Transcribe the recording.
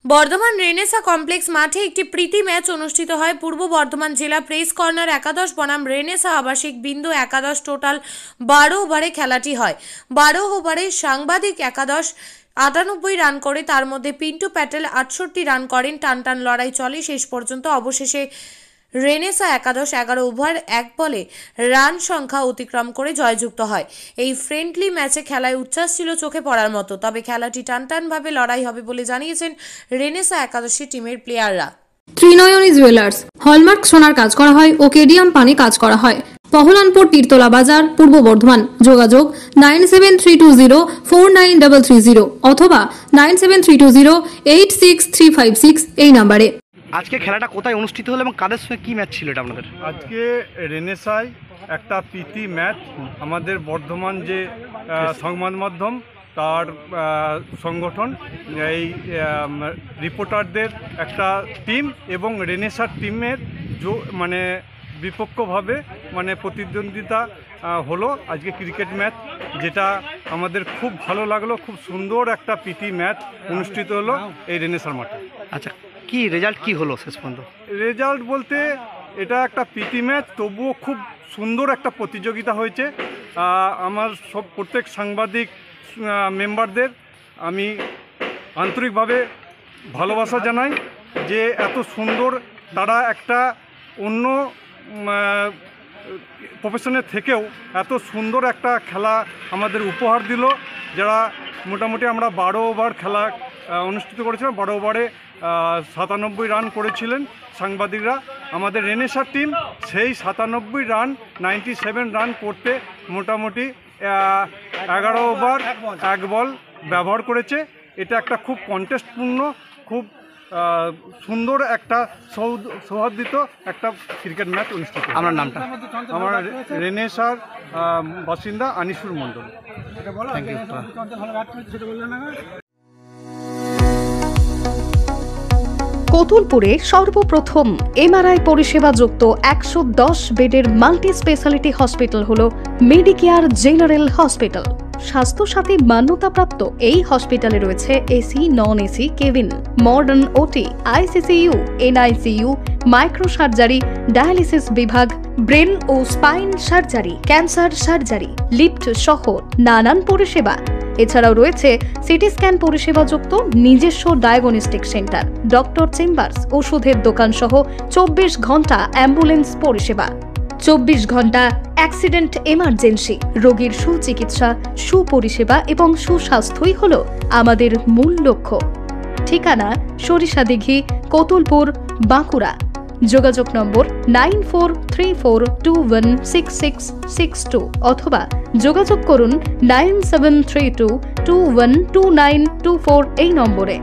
Bardhaman Renaissance complex মাঠে একটি প্রীতি match অনুষ্ঠিত হয়। পূর্ব বর্ধমান জেলা প্রেস কর্নার একাদশ বনাম রেনেসা আবাসিক বিন্দু একাদশ। টোটাল 12 ওভারে খেলাটি হয়। 12 ওভারে সাংবাদিক একাদশ 98 রান করে, তার মধ্যে পিন্টু প্যাটেল 68 রান করেন। টানটান লড়াই চলে শেষ পর্যন্ত। অবশেষে রেনেসা একাদশ 11 ওভার 1 বলে রান সংখ্যা অতিক্রম করে জয়যুক্ত হয়। এই ফ্রেন্ডলি ম্যাচে খেলায় উচ্ছ্বাস ছিল চোখে পড়ার মতো। তবে খেলাটি টানটানভাবে লড়াই হবে বলে জানিয়েছেন রেনেসা একাদশী টিমের প্লেয়াররা। ত্রিনয়নী জুয়েলার্স হলমার্ক সোনার কাজ করা হয় ও কেডিয়াম পানি কাজ করা হয়। পহলানপুর তীরতলা বাজার, পূর্ব বর্ধমান। যোগাযোগ 9732049330 অথবা 9732086356 এই নম্বরে। আজকে খেলাটা কোথায় অনুষ্ঠিত হলো এবং কাদের সঙ্গে কি ম্যাচ ছিল এটা আপনাদের? আজকে রেনেসায় একটা প্রীতি ম্যাচ, আমাদের বর্ধমান যে সংবাদ মাধ্যম তার সংগঠন, এই রিপোর্টারদের একটা টিম এবং রেনেসার টিমের মানে বিপক্ষভাবে মানে প্রতিদ্বন্দ্বিতা হলো আজকে ক্রিকেট ম্যাচ, যেটা আমাদের খুব ভালো লাগলো। খুব সুন্দর একটা প্রীতি ম্যাচ অনুষ্ঠিত হলো এই রেনেসার মাঠে। আচ্ছা, কি রেজাল্ট কি হলো শেষ পর্যন্ত? রেজাল্ট বলতে এটা একটা প্রীতি ম্যাচ, তবুও খুব সুন্দর একটা প্রতিযোগিতা হয়েছে। আমার প্রত্যেক সাংবাদিক মেম্বারদের আমি আন্তরিকভাবে ভালোবাসা জানাই যে এত সুন্দর তারা একটা অন্য প্রফেশনের থেকেও এত সুন্দর একটা খেলা আমাদের উপহার দিল। যারা মোটামুটি আমরা 12 ওভার খেলা অনুষ্ঠিত করেছিলাম, 12 ওভারে 97 রান করেছিলেন সাংবাদিকরা। আমাদের রেনেসার টিম সেই 97 রান 97 রান করতে মোটামুটি 11 ওভার 1 বল ব্যবহার করেছে। এটা একটা খুব কন্টেস্টপূর্ণ, খুব সুন্দর একটা সৌহার্দ্যিত একটা ক্রিকেট ম্যাচ অনুষ্ঠিত। আমার নামটা? আমার রেনেসার বাসিন্দা আনিসুর মণ্ডল। Thank you. কতুলপুরে সর্বপ্রথম এমআরআই পরিষেবা যুক্ত 110 বেডের মাল্টি স্পেশালিটি হসপিটাল হলো মেডিকেয়ার জেনারেল হসপিটাল। স্বাস্থ্যসাথী মান্যতাপ্রাপ্ত এই হসপিটালে রয়েছে AC, non AC cabin, modern OT, ICCU, NICU, micro surgery, dialysis বিভাগ, ব্রেন ও spine surgery, cancer surgery, lift সহ নানান পরিষেবা। এছাড়াও রয়েছে সিটি স্ক্যান পরিষেবা যুক্ত নিজস্ব ডায়াগনস্টিক সেন্টার, ডক্টর চেম্বার্স, ওষুধের দোকান সহ 24 ঘন্টা অ্যাম্বুলেন্স পরিষেবা। 24 ঘন্টা অ্যাক্সিডেন্ট এমার্জেন্সি, রোগীর সুচিকিৎসা, সুপরিষেবা এবং সুস্বাস্থ্যই হল আমাদের মূল লক্ষ্য। ঠিকানা সরিষাদিঘি, কতুলপুর, বাঁকুড়া। যোগাযোগ নম্বর 9434216662 অথবা যোগাযোগ করুন 9732212924 এই নম্বরে।